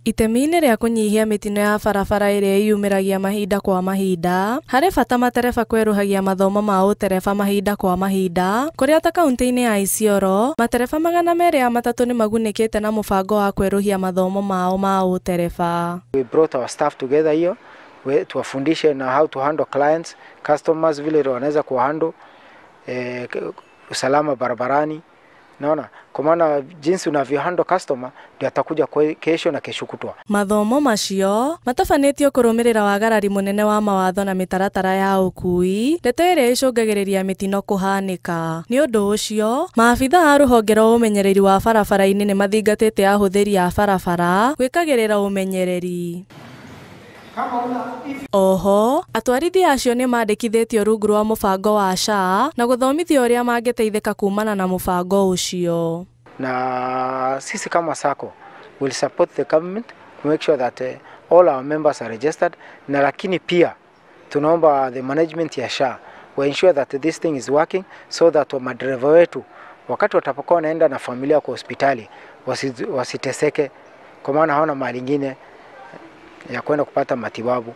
Itemi-inĩ rĩa kũnyihia mĩtino ya barabara ĩrĩa yumĩragia mahinda kwa mahinda, harĩ bata matereba kwerũhagia mathomo ma ũtereba mahinda kwa mahinda, kũrĩa ta kaunti-inĩ ya Isiolo, matereba 203 nĩ magunĩkĩte na mũbango wa kwerũhia mathomo mao ma ũtereba. We brought our staff together here tuwafundishe na how to handle clients, customers, vile wanaweza kuhandle usalama barabarani. Naona kwa maana jinsi unavyohandle customer ndio atakuja kesho na kesho kutwa. Mathomo macio matafanĩtio kũrũmĩrĩra wagarari mũnene wa mawatho na mĩtaratara ya ũkui, ndeto ĩrĩa ĩcũngagĩrĩria mĩtino kũhanĩka. Nĩ ũndũ ũcio, maabitha a rũhonge rwa ũmenyereri wa barabara-inĩ nĩ mathingatĩte ahũthĩri a barabara gwĩkagĩrĩra ũmenyereri. Oho, atwarithia acio nĩ mandĩkithĩtio rungu rwa mũbango wa SHA na gũthomithio ũrĩa mangĩteithĩka kumana na mũbango ũcio. Na sisi kama SACCO will support the government to make sure that all our members are registered, na lakini pia tunaomba the management ya SHA we ensure that this thing is working so that madereva wetu wakati watapokuwa wanaenda na familia kwa hospitali wasiteseke kwa maana hawana mali nyingine ya kwenda kupata matibabu.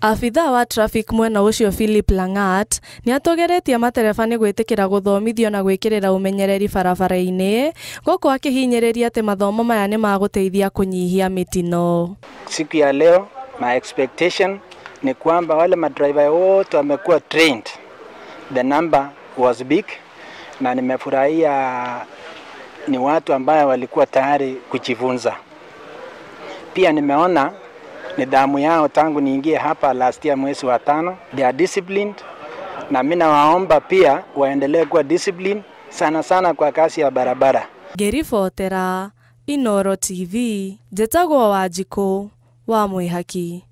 Afitha wa traffic mwena ũcio Philip Langat nĩ atogeretie matereba nĩ gwĩtĩkĩra gũthomithio na gwĩkĩrĩra ũmenyereri barabara-inĩ, gũkũ akĩhinyĩrĩria atĩ mathomo maya nĩ magũteithia kũnyihia mĩtino. Siku ya leo my expectation ni kwamba wale madriver wote wamekuwa trained. The number was big na nimefurahia ni watu ambao walikuwa tayari kujifunza. Pia nimeona nidhamu yao tangu niingie hapa last year mwezi wa 5. They are disciplined na mimi nawaomba pia waendelee kuwa disciplined sana kwa kasi ya barabara. Ngĩribotera Inooro TV, Njĩtagwo Wanjikũ wa Mwĩhaki.